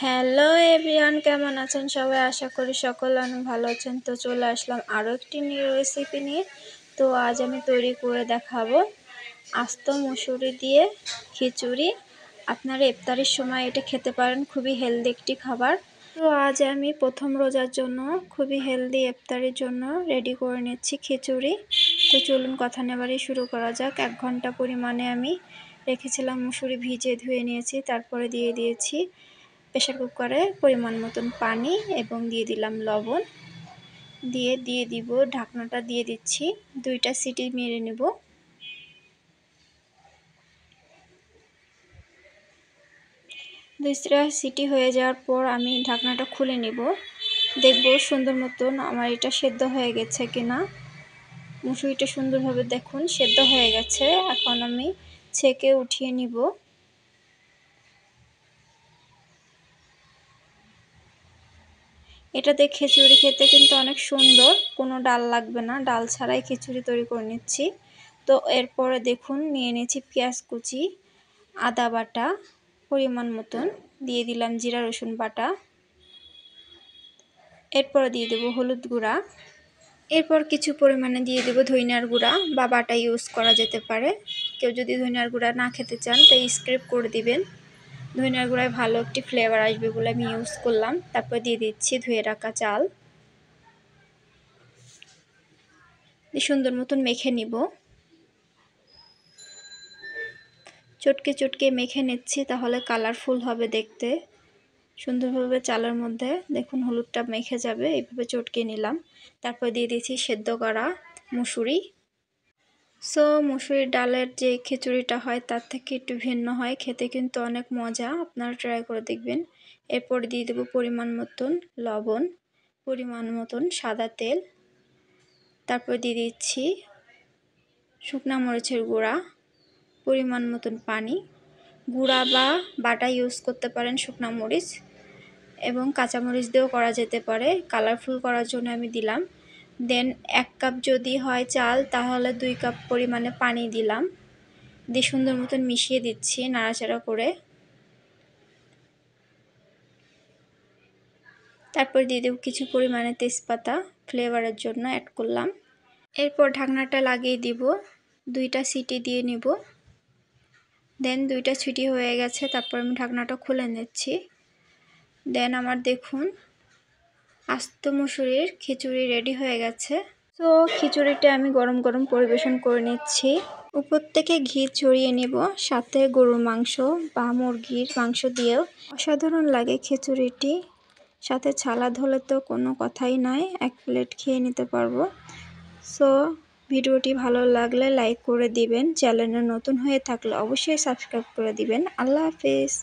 Hello everyone, কেমন আছেন সবাই? আশা করি সকলে অনেক ভালো আছেন। তো চলে আসলাম আরও একটি নিউ রেসিপি নিয়ে। তো আজ আমি তৈরি করে দেখাবো আস্ত মুসুরি দিয়ে খিচুড়ি। আপনারা ইফতারের সময় এটা খেতে পারেন, খুবই হেলদি একটি খাবার। তো আজ আমি প্রথম রোজার জন্য খুবই হেলদি ইফতারের জন্য রেডি করে নিচ্ছি খিচুড়ি। তো চলুন কথা না বাড়িয়ে শুরু করা যাক। 1 ঘন্টা পরিমাণে আমি রেখেছিলাম মুসুরি, ভিজিয়ে ধুয়ে নিয়েছি। তারপরে দিয়ে দিয়েছি প্রেসার কুকারে পরিমাণ মতন পানি এবং দিয়ে দিলাম লবণ, দিয়ে দিব ঢাকনাটা দিয়ে দিচ্ছি। 2টা সিটি মেরে নেব। দুইটা সিটি হয়ে যাওয়ার পর আমি ঢাকনাটা খুলে নেব। দেখব সুন্দর মতন আমার এটা সেদ্ধ হয়ে গেছে কিনা। মুসুরিটা সুন্দরভাবে দেখুন সেদ্ধ হয়ে গেছে। এখন আমি ছেঁকে উঠিয়ে নিব। এটাতে খিচুড়ি খেতে কিন্তু অনেক সুন্দর, কোনো ডাল লাগবে না, ডাল ছাড়াই খিচুড়ি তৈরি করে নিচ্ছি। তো এরপরে দেখুন নিয়ে নিয়েছি পেঁয়াজ কুচি, আদা বাটা পরিমাণ মতন, দিয়ে দিলাম জিরা রসুন বাটা, এরপরে দিয়ে দেব হলুদ গুঁড়া, এরপর কিছু পরিমাণে দিয়ে দেব ধনিয়ার গুঁড়া বা বাটা ইউজ করা যেতে পারে। কেউ যদি ধনিয়ার গুঁড়া না খেতে চান তাই স্ক্রিপ করে দিবেন। ধনিয়ার গুঁড়ায় ভালো একটি ফ্লেভার আসবে বলে আমি ইউজ করলাম। তারপর দিয়ে দিচ্ছি ধুয়ে রাখা চাল, সুন্দর মতন মেখে নিব। চটকে চটকে মেখে নিচ্ছি, তাহলে কালারফুল হবে দেখতে সুন্দরভাবে। চালের মধ্যে দেখুন হলুদটা মেখে যাবে, এইভাবে চটকে নিলাম। তারপর দিয়ে দিচ্ছি সেদ্ধ করা মুসুরি। সো মুসুরির ডালের যে খিচুড়িটা হয় তার থেকে একটু ভিন্ন হয়, খেতে কিন্তু অনেক মজা, আপনারা ট্রাই করে দেখবেন। এরপর দিয়ে দেবো পরিমাণ মতন লবণ, পরিমাণ মতন সাদা তেল, তারপর দিয়ে দিচ্ছি শুকনা মরিচের গুঁড়া, পরিমাণ মতন পানি, গুঁড়া বা বাটা ইউজ করতে পারেন শুকনা মরিচ, এবং কাঁচামরিচ দিয়েও করা যেতে পারে। কালারফুল করার জন্য আমি দিলাম। দেন 1 কাপ যদি হয় চাল তাহলে 2 কাপ পরিমাণে পানি দিলাম, দিয়ে সুন্দর মতন মিশিয়ে দিচ্ছি নাড়াচাড়া করে। তারপর দিয়ে দেব কিছু পরিমাণে তেজপাতা, ফ্লেভারের জন্য অ্যাড করলাম। এরপর ঢাকনাটা লাগিয়ে দিব, 2টা সিটি দিয়ে নিব। দেন 2টা সিটি হয়ে গেছে, তারপর আমি ঢাকনাটা খুলে নিচ্ছি। দেন আমার দেখুন আস্ত মুসুরির খিচুড়ি রেডি হয়ে গেছে। তো খিচুড়িটা আমি গরম গরম পরিবেশন করে নিচ্ছি। উপর থেকে ঘি ছড়িয়ে নেব, সাথে গরুর মাংস বা মুরগির মাংস দিয়েও অসাধারণ লাগে খিচুড়িটি। সাথে ছালাদ হলে তো কোনো কথাই নাই, 1 প্লেট খেয়ে নিতে পারবো। সো ভিডিওটি ভালো লাগলে লাইক করে দিবেন, চ্যানেলে নতুন হয়ে থাকলে অবশ্যই সাবস্ক্রাইব করে দিবেন। আল্লাহ হাফেজ।